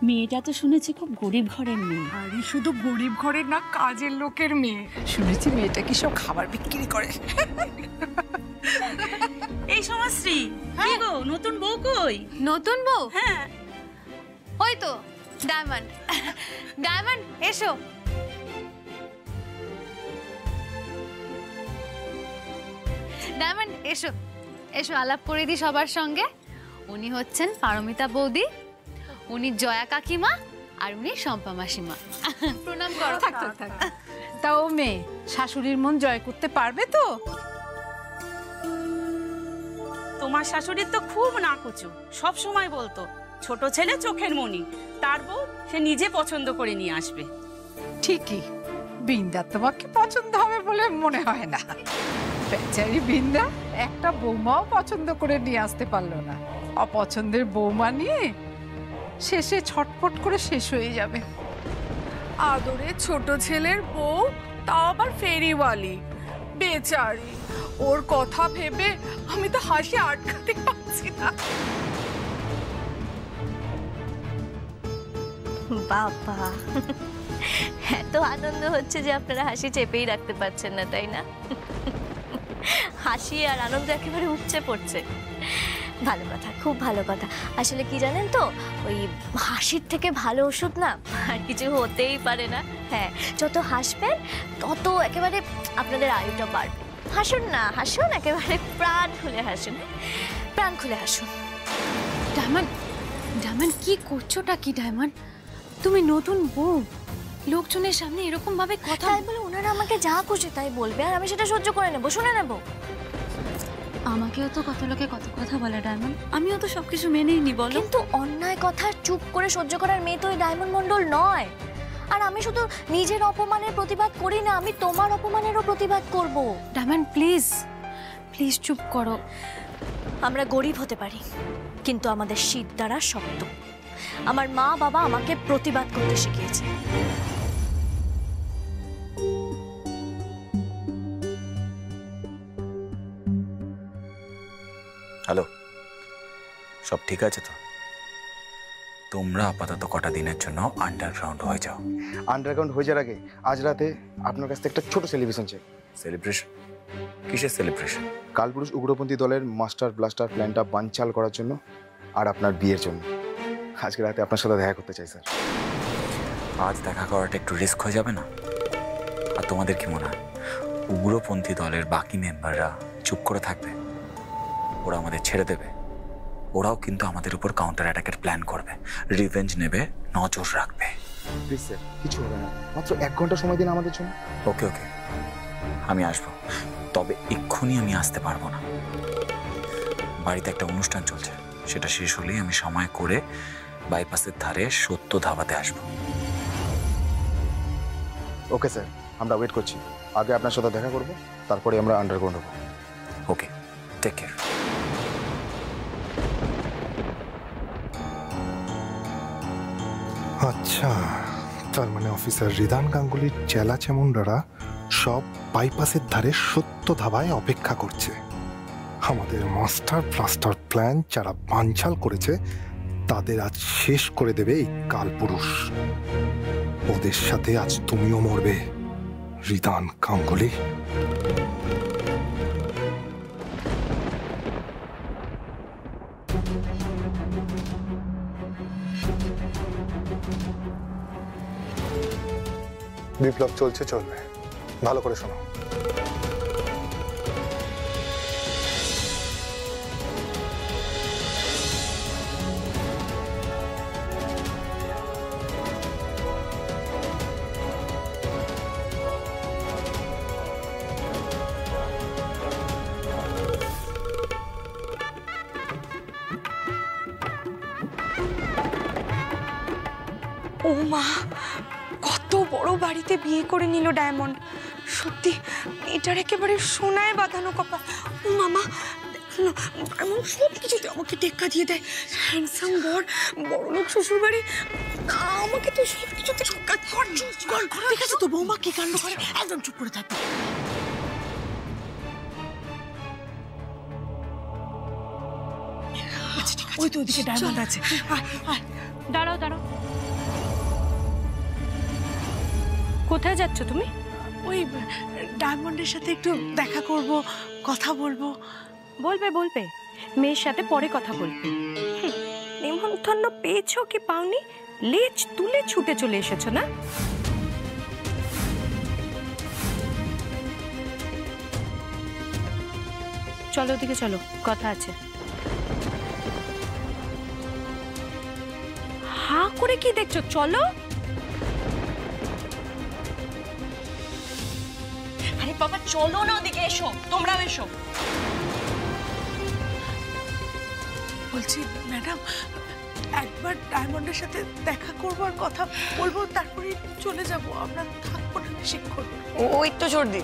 মেয়েটা তো শুনেছি খুব গরিব ঘরের মেয়ে। আরে শুধু গরিব ঘরের না, কাজের লোকের মেয়ে। শুনেছি মেয়েটা কি সব খাবার বিক্রি করে। এই সমাজশ্রী, কি গো নতুন বউ কই? নতুন বউ? হ্যাঁ ওই তো ডায়মন্ড। ডায়মন্ড এসো। ডায়মন্ড এসো, এসো আলাপ করে দিই সবার সঙ্গে। উনি হচ্ছেন পারমিতা বৌদি, উনি জয়া কাকিমা, আর উনি শম্পা মাসিমা। প্রণাম করো। থাক থাক থাক। তাও মেয়ে শাশুড়ির মন জয় করতে পারবে তো? তোমার শাশুড়ির তো খুব নাকুচু, সব সময় বলতো ছোট ছেলে চোখের মণি, তার বউ সে নিজে পছন্দ করে নিয়ে আসবে। ঠিকই, বৃন্দা তোমাকে পছন্দ হবে বলে মনে হয় না। বেচারি বৃন্দা একটা বৌমাও পছন্দ করে নিয়ে আসতে পারলো না। অপছন্দের বৌমা নিয়ে শেষে ছটফট করে শেষ হয়ে যাবে। আদরে ছোট ছেলের বউ, তা আবার ফেরিওয়ালি। বেচারি, ওর কথা ভেবে আমি তো হাসি আটকাতে পারছি না। বাবা, এত আনন্দ হচ্ছে যে আপনারা হাসি চেপেই রাখতে পারছেন না, তাই না? হাসি আর আনন্দ একেবারে উপচে পড়ছে। ভালো কথা, খুব ভালো কথা। আসলে কি জানেন তো, ওই হাসির থেকে ভালো ওষুধ না আর কিছু হতেই পারে না। হ্যাঁ, যত হাসবেন তত একেবারে আপনাদের আয়ুটা বাড়বে। হাসুন না, হাসুন, একেবারে প্রাণ খুলে হাসুন, প্রাণ খুলে হাসুন। ডায়মন্ড, ডায়মন্ড কি করছোটা কি? ডায়মন্ড, তুমি নতুন বউ, লোকজনের সামনে এরকম ভাবে কথা? তাই বলে ওনারা আমাকে যা খুশি তাই বলবে আর আমি সেটা সহ্য করে নেবো, শুনে নেবো। আমাকেও তো কত লোকে কত কথা বলে ডায়মন্ড, আমিও তো সবকিছু মেনেই নি বলো। কিন্তু অন্যায় কথা চুপ করে সহ্য করার মেয়ে তো ওই ডায়মন্ড মন্ডল নয়। আর আমি শুধু নিজের অপমানের প্রতিবাদ করি না, আমি তোমার অপমানেরও প্রতিবাদ করব। ডায়মন্ড প্লিজ, প্লিজ চুপ করো। আমরা গরিব হতে পারি, কিন্তু আমাদের শীত দ্বারা শক্ত। আমার মা বাবা আমাকে প্রতিবাদ করতে শিখিয়েছে। হ্যালো, সব ঠিক আছে তো? তোমরা আপাতত কটা দিনের জন্য আন্ডারগ্রাউন্ড হয়ে যাও। আন্ডারগ্রাউন্ড হয়ে যাওয়ার আগে আজ রাতে আপনার কাছ থেকে একটা ছোট সেলিব্রেশন চাই। সেলিব্রেশন? কিসের সেলিব্রেশন? কালপুরুষ উগ্রপন্থী দলের মাস্টার ব্লাস্টার প্ল্যানটা বানচাল করার জন্য আর আপনার বিয়ের জন্য আজকে রাতে আপনার সাথে দেখা করতে চাই স্যার। আজ দেখা করাটা একটু রিস্ক হয়ে যাবে না? আর তোমাদের কি মনে হয় উগ্রপন্থী দলের বাকি মেম্বাররা চুপ করে থাকবে? ওরা আমাদের ছেড়ে দেবে? ওরাও কিন্তু আমাদের উপর কাউন্টার অ্যাটাকের প্ল্যান করবে, রিভেঞ্জ নেবে, নজর রাখবে। প্লিজ স্যার, কিছু হবে না, মাত্র 1 ঘন্টা সময় দিন আমাদের জন্য। ওকে ওকে, আমি আসবো, তবে এক্ষুনি আমি আসতে পারবো না। বাড়িতে একটা অনুষ্ঠান চলছে, সেটা শেষ হলেই আমি সময় করে বাইপাসের ধারে সত্য ধাবাতে আসবো। ওকে স্যার, আমরা ওয়েট করছি। আগে আপনার সাথে দেখা করব, তারপরে আমরা আন্ডারগ্রাউন্ড হবো। ওকে, টেক কেয়ার। আচ্ছা, তার মানে অফিসার রিদান গাঙ্গুলির চেলা চেমুন্ডারা সব বাইপাসের ধারে সত্য ধাবায় অপেক্ষা করছে। আমাদের মাস্টার ব্লাস্টার প্ল্যান যারা বানচাল করেছে তাদের আজ শেষ করে দেবে এই কালপুরুষ। ওদের সাথে আজ তুমিও মরবে রিদান গাঙ্গুলি। বিপ্লব চলছে, চলবে, ভালো করে শোনো। ও মা, কত বড় বাড়িতে বিয়ে করে নিল ডায়মন্ড। সত্যি এটার একেবারে সোনায় বাঁধানো কপাল। ও মামা, দেখো না, ডায়মন্ড সব কিছুতে আমাকে টেক্কা দিয়ে দেয়। হ্যান্ডসাম বর, বড়লোক শ্বশুর বাড়ি, আমাকে তো সব কিছুতে টেক্কা দিয়ে। ঠিক আছে তো বৌমা, কি কাণ্ড করে, একদম চুপ করে থাকবে। ওই তো ওদিকে ডায়মন্ড আছে। দাঁড়াও দাঁড়াও, কোথায় যাচ্ছ তুমি? ওই ডায়মন্ডের সাথে একটু দেখা করব, কথা বলবো। বলবে বলবে, মেয়ের সাথে পরে কথা বলবে। নেমন্তন্ন পেয়েছো কি পাওনি, লেজ তুলে ছুটে চলে এসেছো না? চলো ওদিকে চলো, কথা আছে। হা করে কি দেখছো, চলো। আরে বাবা চলো না, ওদিকে এসো, তোমরাও এসো। বলছি ম্যাডাম, একবার ডায়মন্ডের সাথে দেখা করবো আর কথা বলবো, তারপরে চলে যাব, আমরা থাকবো না বেশিক্ষণ। ওই তো সর্দি।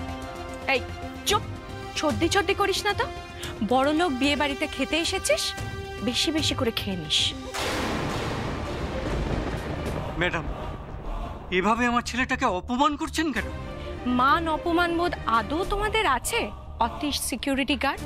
এই চুপ, সর্দি সর্দি করিস না তো। বড় লোক বিয়ে বাড়িতে খেতে এসেছিস, বেশি বেশি করে খেয়ে নিস। ম্যাডাম, এভাবে আমার ছেলেটাকে অপমান করছেন কেন? মান অপমান বোধ আদৌ তোমাদের আছে? অতীশ সিকিউরিটি গার্ড,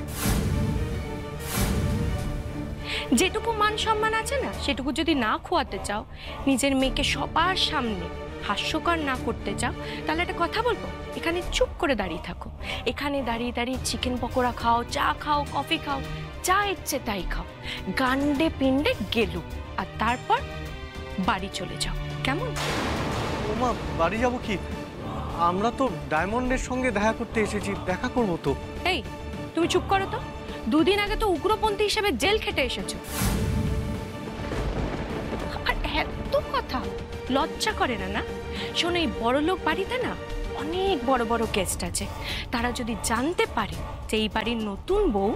যেটুকু মান সম্মান আছে না, সেটুকু যদি না খোয়াতে চাও, নিজের মেয়েকে সবার সামনে হাস্যকর না করতে চাও, তাহলে একটা কথা বলবো, এখানে চুপ করে দাঁড়িয়ে থাকো। এখানে দাঁড়িয়ে দাঁড়িয়ে চিকেন পকোড়া খাও, চা খাও, কফি খাও, যা ইচ্ছে তাই খাও, গান্ডে পিণ্ডে গেলু, আর তারপর বাড়ি চলে যাও, কেমন? ওমা, বাড়ি যাব কি? আমরা তো ডায়মন্ডের সঙ্গে দেখা করতে এসেছি, দেখা করব তো। এই তুমি চুপ করো তো, দুদিন আগে তো উগ্রপন্থী হিসেবে জেল খেটে এসেছো, আর এত কথা লজ্জা করে না? না শোনো, এই বড়লোক বাড়িতে না অনেক বড় বড় গেস্ট আছে, তারা যদি জানতে পারে যে এই বাড়ির নতুন বউ,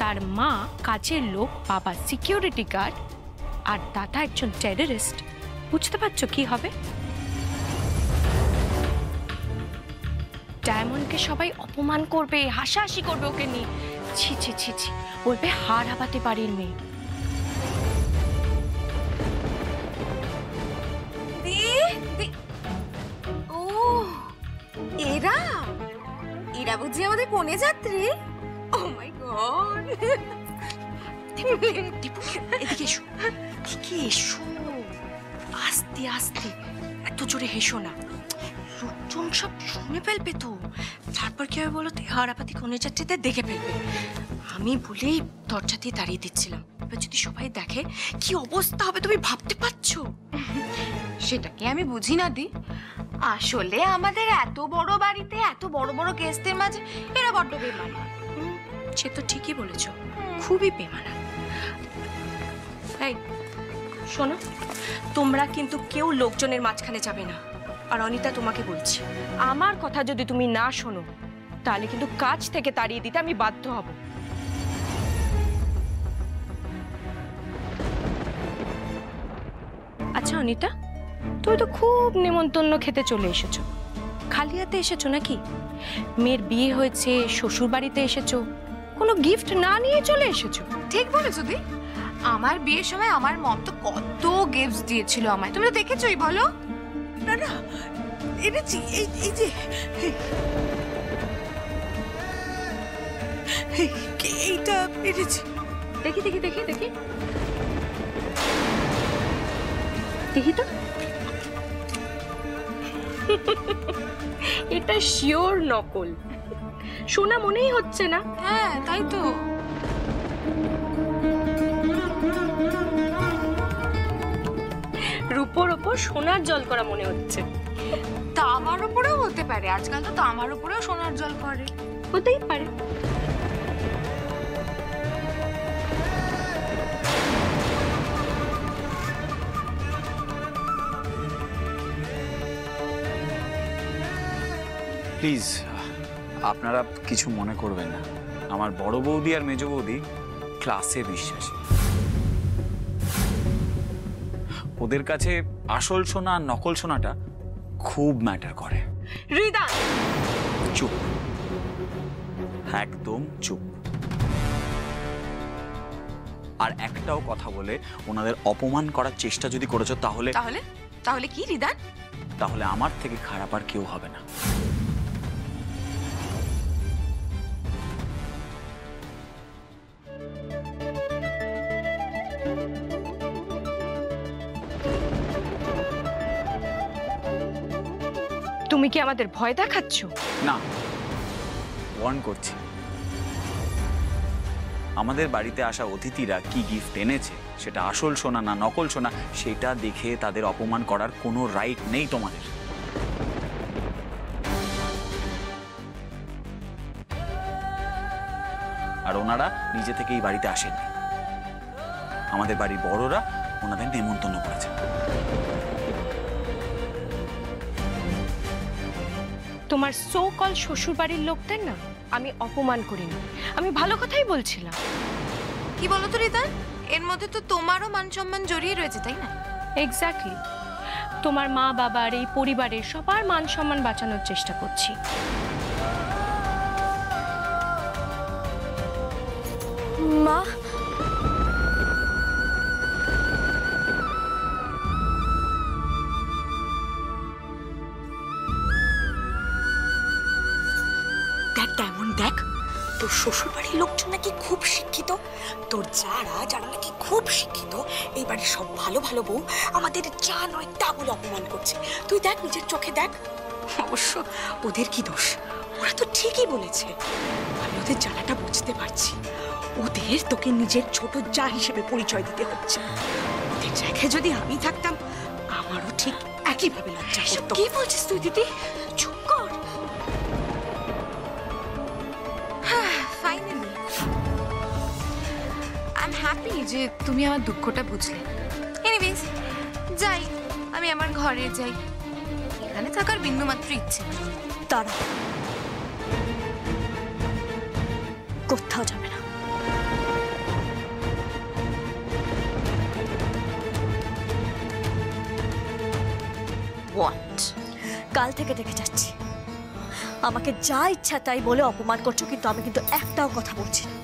তার মা কাজের লোক, বাবা সিকিউরিটি গার্ড, আর দাদা একজন টেররিস্ট, বুঝতে পারছো কি হবে? ডায়মন্ডকে সবাই অপমান করবে, হাসাহাসি করবে ওকে নিয়ে, ছি ছি ছি ছি, বলবে হাড় হাবাতে বাড়ির মেয়ে। ও এরা এরা বুঝি আমাদের কোণে যাত্রী? ও মাই গড! এদিকে এসো, এদিকে এসো, আস্তে আস্তে, এত জোরে হেসো না, লোকজন সব শুনে ফেলবে তো, তারপর কি হবে বলো তো, হারাপাতি কোণে যাত্রীতে দেখে ফেলবে। আমি বলেই দরজা দিয়ে দাঁড়িয়ে দিচ্ছিলাম, এবার যদি সবাই দেখে কি অবস্থা হবে তুমি ভাবতে পারছো? সেটাকে আমি বুঝি না দি, আসলে আমাদের এত বড় বাড়িতে এত বড় বড় গেস্টের মাঝে এরা বড্ড বেমানা। সে তো ঠিকই বলেছ, খুবই বেমানা। এই শোনো, তোমরা কিন্তু কেউ লোকজনের মাঝখানে যাবে না। আর অনিতা, তোমাকে বলছি, আমার কথা যদি তুমি না শোনো, তাহলে কিন্তু কাজ থেকে তাড়িয়ে দিতে আমি বাধ্য হব। আচ্ছা অনিতা, তুমি তো খুব নেমন্তন্ন খেতে চলে এসেছো, খালি হাতে এসেছো নাকি? মেয়ের বিয়ে হয়েছে, শ্বশুর বাড়িতে এসেছো, কোনো গিফট না নিয়ে চলে এসেছো। ঠিক বলেছো দি, আমার বিয়ের সময় আমার মম তো কত গিফটস দিয়েছিল আমায়, তুমি তো দেখেছোই, বলো? না না, এনেছি, এই যে এইটা এনেছি। দেখি দেখি দেখি দেখি দেখি তো, এটা শিওর নকল, সোনা মনেই হচ্ছে না। হ্যাঁ তাই তো। রূপোর ওপর সোনার জল করা মনে হচ্ছে। তামার উপরেও হতে পারে, আজকাল তো তামার উপরেও সোনার জল করে। হতেই পারে। প্লিজ আপনারা কিছু মনে করবেন না, আমার বড় বৌদি আর মেজ বৌদি ক্লাসে বিশ্বাসী, ওদের কাছে আসল সোনা আর নকল সোনাটা খুব ম্যাটার করে। হৃদয় চুপ, একদম চুপ। আর একটাও কথা বলে ওনাদের অপমান করার চেষ্টা যদি করেছো, তাহলে তাহলে তাহলে কি হৃদয়? তাহলে আমার থেকে খারাপ আর কেউ হবে না। তুমি কি আমাদের ভয় দেখাচ্ছ? না, ওয়ার্ন করছি। আমাদের বাড়িতে আসা অতিথিরা কি গিফট এনেছে, সেটা আসল সোনা না নকল সোনা, সেটা দেখে তাদের অপমান করার কোনো রাইট নেই তোমাদের। আর ওনারা নিজে থেকে এই বাড়িতে আসেননি, আমাদের বাড়ির বড়রা ওনাদের নেমন্তন্ন করেছেন। তোমার সো কল শ্বশুর বাড়ির লোকদের না আমি অপমান করিনি, আমি ভালো কথাই বলছিলাম। কি বলো তো রিদান, এর মধ্যে তো তোমারও মান সম্মান জড়িয়ে রয়েছে, তাই না? এক্স্যাক্টলি, তোমার মা বাবার এই পরিবারের সবার মান সম্মান বাঁচানোর চেষ্টা করছি। মা, দেখ ডায়মন্ড, দেখ তোর শ্বশুর বাড়ির লোকজন নাকি খুব শিক্ষিত, তোর যারা নাকি খুব শিক্ষিত, এই বাড়ির সব ভালো ভালো বউ আমাদের যা নয় তা বলে অপমান করছে। তুই দেখ, নিজের চোখে দেখ। অবশ্য ওদের কি দোষ, ওরা তো ঠিকই বলেছে। আমি ওদের জ্বালাটা বুঝতে পারছি, ওদের তোকে নিজের ছোট যা হিসেবে পরিচয় দিতে হচ্ছে। ওদের জায়গায় যদি আমি থাকতাম আমারও ঠিক একইভাবে লজ্জা করতো। কি বলছিস তুই দিদি? চুপ কর। ফাইনালি আই এম হ্যাপি যে তুমি আমার দুঃখটা বুঝলে। এনিওয়েজ, যাই, আমি আমার ঘরে যাই, এখানে থাকার বিন্দুমাত্র ইচ্ছে নেই। তারা কোথাও যাবে না। হোয়াট? কাল থেকে দেখে যাচ্ছি আমাকে যা ইচ্ছা তাই বলে অপমান করছো, কিন্তু আমি কিন্তু একটাও কথা বলছি না।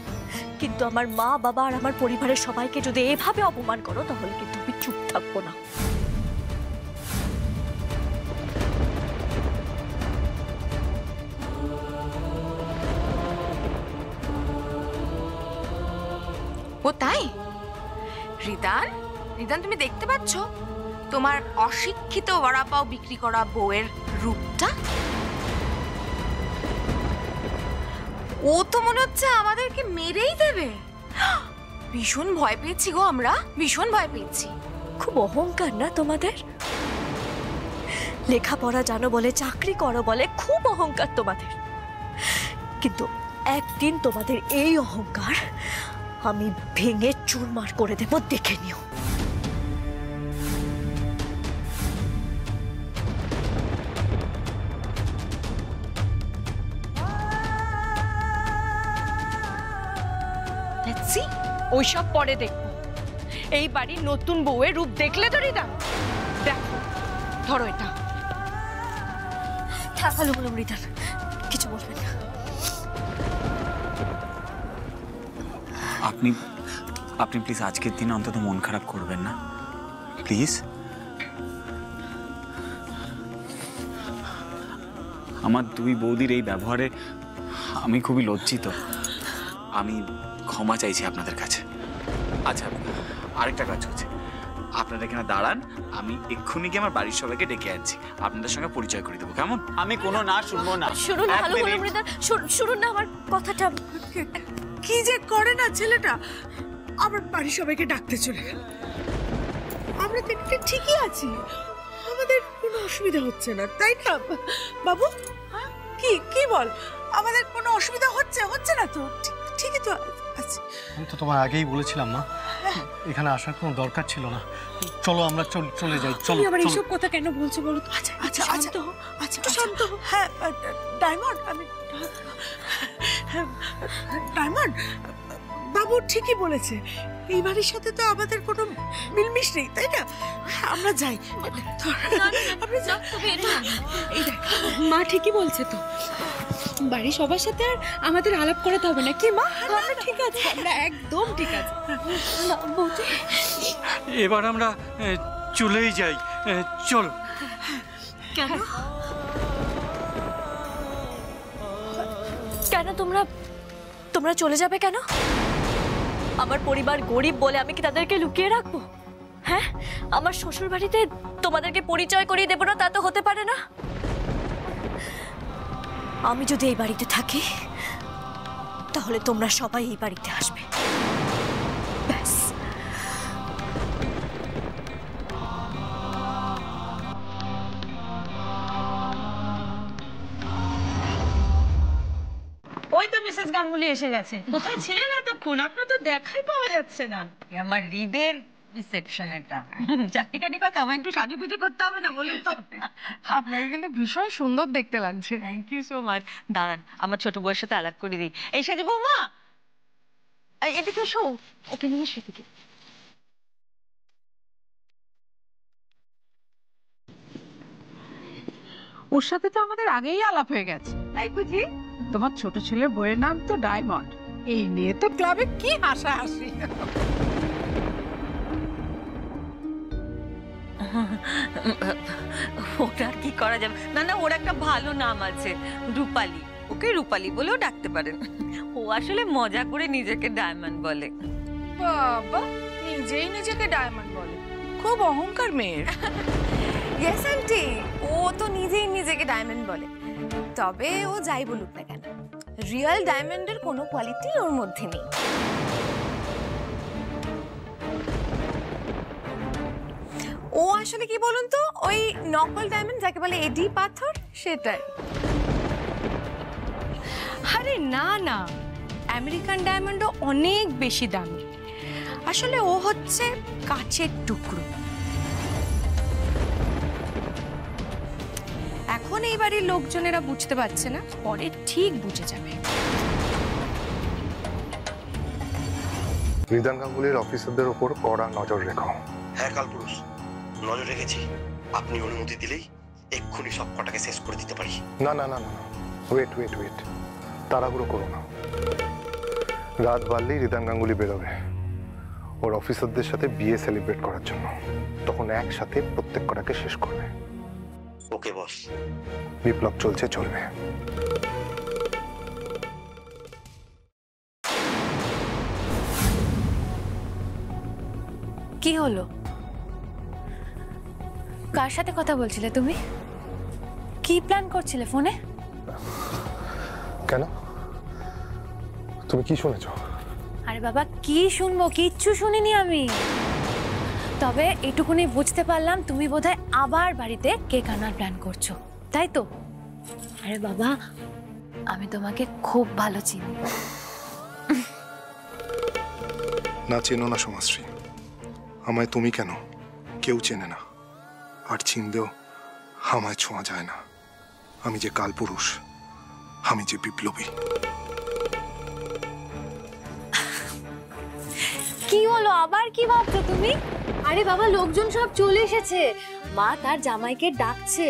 কিন্তু আমার মা বাবা আর আমার পরিবারের সবাইকে যদি এভাবে অপমান করো তাহলে কিন্তু আমি চুপ থাকবো না। ও তাই? রিদান, রিদান, তুমি দেখতে পাচ্ছ তোমার অশিক্ষিত বড়াপাও বিক্রি করা বউয়ের রূপটা? ও তো মনে হচ্ছে আমাদেরকে মেরেই দেবে। ভীষণ ভয় পেয়েছি গো, আমরা ভীষণ ভয় পেয়েছি। খুব অহংকার না তোমাদের? লেখাপড়া জানো বলে, চাকরি করো বলে, খুব অহংকার তোমাদের। কিন্তু একদিন তোমাদের এই অহংকার আমি ভেঙে চুরমার করে দেব, দেখে নিও। ওইসব পরে দেখবো, এই বাড়ির নতুন বউয়ের রূপ দেখলে তো রিদান, দেখো, ধরো এটা। ভালো বলুন রিদান, কিছু বলবেন না। আপনি আপনি প্লিজ আজকের দিনে অন্তত মন খারাপ করবেন না, প্লিজ। আমার দুই বৌদির এই ব্যবহারে আমি খুবই লজ্জিত। আমি ক্ষমা চাইছি আপনাদের কাছে। আচ্ছা, আরেকটা কাজ হচ্ছে, আপনারা এখানে দাঁড়ান, আমি এক্ষুনি গিয়ে আমার বাড়ির সবাইকে ডেকে আনছি, আপনাদের সঙ্গে পরিচয় করে দেবো, কেমন? আমি কোনো না শুনবো না। শুনুন, ভালো বলুন রিদান, শুনুন না আমার কথাটা। কি যে করে না ছেলেটা, আবার বাড়ির সবাইকে ডাকতে চলে গেল। আমরা দেখতে ঠিকই আছি, আমাদের কোনো অসুবিধা হচ্ছে না, তাই না বাবু? কি কি বল, আমাদের কোনো অসুবিধা হচ্ছে না তো? ঠিকই তো আছে। আমি তো তোমার আগেই বলেছিলাম মা, এখানে আসার কোনো দরকার ছিল না। চলো আমরা চলে যাই। চলো। আবার এইসব কথা কেন বলছো বলো তো? আচ্ছা আচ্ছা আচ্ছা শান্ত হো। হ্যাঁ ডায়মন্ড, আমি ডায়মন্ড বাবু ঠিকই বলেছে, এই বাড়ির সাথে তো আমাদের কোনো মিলমিশ নেই, তাই না? আমরা যাই, আমরা যাই। এই দেখ, মা ঠিকই বলছে তো, বাড়ির সবার সাথে আর আমাদের আলাপ করাতে হবে না, কি মা? আমরা ঠিক আছে, আমরা একদম ঠিক আছে। এবার আমরা চলেই যাই, চলো। কেন কেন তোমরা চলে যাবে কেন? আমার পরিবার গরিব বলে আমি কি তাদেরকে লুকিয়ে রাখবো? হ্যাঁ, আমার শ্বশুর বাড়িতে তোমাদেরকে পরিচয় করিয়ে দেবো না, তা তো হতে পারে না। আমি যদি এই বাড়িতে থাকি তাহলে তোমরা সবাই এই বাড়িতে আসবে, ব্যাস। ওই তো মিসেস গাঙ্গুলি এসে গেছে। কোথায় ছিলেন এতক্ষণ? আপনার তো দেখাই পাওয়া যাচ্ছে না। আমার হৃদের রিসেপশন এটা। চাকরিটানি কথা আমার একটু সাজুগুজু করতে হবে না বলুন তো? আপনাকে কিন্তু ভীষণ সুন্দর দেখতে লাগছে। Thank you so much. দাঁড়ান আমার ছোট বউয়ের সাথে আলাপ করে দিই। এই সাজে বৌমা, এদিকে শো, ওকে নিয়ে সেদিকে। ওর সাথে তো আমাদের আগেই আলাপ হয়ে গেছে, তাই বুঝি? তোমার ছোট ছেলের বইয়ের নাম তো ডায়মন্ড, এই নিয়ে তো ক্লাবে কি হাসাহাসি। ওটা আর কি করা যাবে? না না, ওর একটা ভালো নাম আছে, রূপালী। ওকে রূপালী বলেও ডাকতে পারেন। ও আসলে মজা করে নিজেকে ডায়মন্ড বলে। বাবা, নিজেই নিজেকে ডায়মন্ড বলে, খুব অহংকার মেয়ের। ইয়েস আন্টি, ও তো নিজেই নিজেকে ডায়মন্ড বলে। তবে ও যাই বলুক না কেন, রিয়েল ডায়মন্ডের কোনো কোয়ালিটি ওর মধ্যে নেই। ও আসলে কি বলুন তো, ওই নকল ডায়মন্ড যাকে বলে এডি পাথর, সেটাই। আরে না না, আমেরিকান ডায়মন্ডও অনেক বেশি দামি। আসলে ও হচ্ছে কাচের টুকরো। এখন এই বাড়ির লোকজনেরা বুঝতে পারছে না, পরে ঠিক বুঝে যাবে। রিদান গাঙ্গুলির অফিসারদের ওপর কড়া নজর রেখো। হ্যাঁ কালপুরুষ, নজর রেখেছি। আপনি অনুমতি দিলেই এক্ষুনি সব কটাকে শেষ করে দিতে পারি। না না না না, ওয়েট ওয়েট ওয়েট, তাড়াহুড়ো করো না। রাত বাড়লেই রিদান গাঙ্গুলি বেরোবে ওর অফিসারদের সাথে বিয়ে সেলিব্রেট করার জন্য। তখন একসাথে প্রত্যেক কটাকে শেষ করবে। ওকে বস। বিপ্লব চলছে, চলবে। কি হলো? কার সাথে কথা বলছিলে তুমি? কি প্ল্যান করছিলে ফোনে? কেন, তুমি কি শুনেছো? আরে বাবা, কি শুনবো, কিচ্ছু শুনিনি আমি। তবে এটুকুনি বুঝতে পারলাম তুমি বোধহয় আবার বাড়িতে কেক আনার প্ল্যান করছো, তাই তো? আরে বাবা, আমি তোমাকে খুব ভালো চিনি। না চেনো না সমাজশ্রী, আমায় তুমি কেন, কেউ চেনে না। আর চিনলেও আমায় ছোঁয়া যায় না। আমি যে কালপুরুষ, আমি যে বিপ্লবী। কি হলো, আবার কি ভাবছো তুমি? আরে বাবা, লোকজন সব চলে এসেছে, মা তার জামাইকে ডাকছে,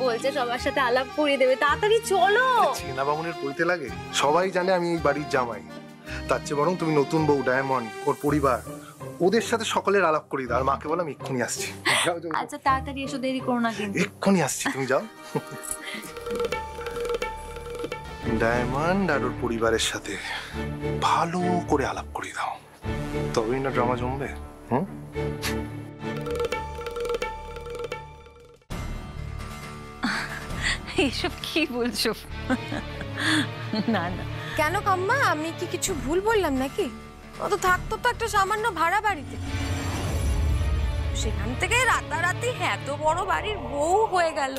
বলছে সবার সাথে আলাপ করিয়ে দেবে, তাড়াতাড়ি চলো। চেনা বামুনের পইতে লাগে, সবাই জানে আমি এই বাড়ির জামাই। তার চেয়ে বরং তুমি নতুন বউ ডায়মন্ড, ওর পরিবার, ওদের সাথে সকলের আলাপ করিয়ে দাও। আর মাকে বলো আমি এক্ষুনি আসছি। আচ্ছা তাড়াতাড়ি এসো, দেরি করো না কিন্তু। এক্ষুনি আসছি, তুমি যাও। ডায়মন্ড আর ওর পরিবারের সাথে ভালো করে আলাপ করিয়ে দাও, তবেই না ড্রামা জমবে। হুম, এসব কি বলছো? না না। কেন কাম্মা, আমি কি কিছু ভুল বললাম নাকি? ও তো থাকতো তো একটা সামান্য ভাড়া বাড়িতে, সেখান থেকে রাতারাতি এত বড় বাড়ির বউ হয়ে গেল।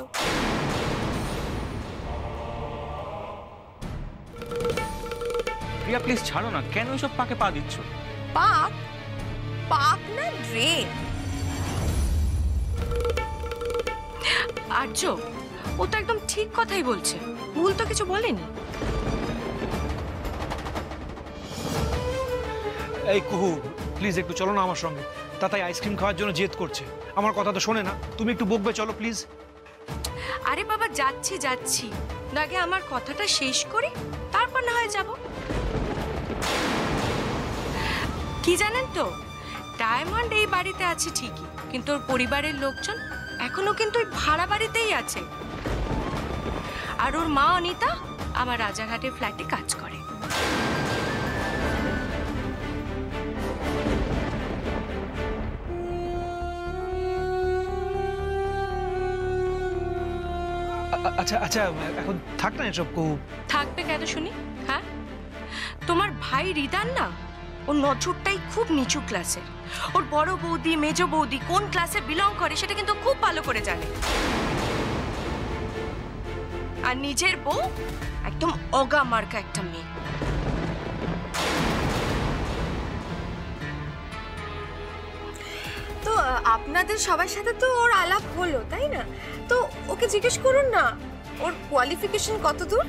প্রিয়া প্লিজ ছাড়ো না, কেন এসব পাকে পা দিচ্ছ? পাক? পাক না ড্রেন। আর্য, ও তো একদম ঠিক কথাই বলছে, ভুল তো কিছু বলেনি। এই কুহু, প্লিজ একটু চলো না আমার সঙ্গে। তাতাই আইসক্রিম খাওয়ার জন্য জেদ করছে, আমার কথা তো শোনে না। তুমি একটু বকবে, চলো প্লিজ। আরে বাবা, যাচ্ছি যাচ্ছি, আগে আমার কথাটা শেষ করি, তারপর না হয় যাব। কি জানেন তো, ডায়মন্ড এই বাড়িতে আছে ঠিকই, কিন্তু ওর পরিবারের লোকজন এখনো কিন্তু ওই ভাড়া বাড়িতেই আছে। আর ওর মা অনিতা আমার রাজাঘাটের ফ্ল্যাটে কাজ করে। আচ্ছা আচ্ছা এখন থাক না এসব কৌ। থাকবে কেন শুনি? হ্যাঁ, তোমার ভাই রিদান না, ওর নজরটাই খুব নিচু ক্লাসের। ওর বড় বৌদি মেজ বৌদি কোন ক্লাসে বিলং করে সেটা কিন্তু খুব ভালো করে জানে। আর নিজের বউ একদম অগা মার্কা একটা মেয়ে। তো আপনাদের সবার সাথে তো ওর আলাপ হলো, তাই না? তো ওকে জিজ্ঞেস করুন না ওর কোয়ালিফিকেশন কত দূর।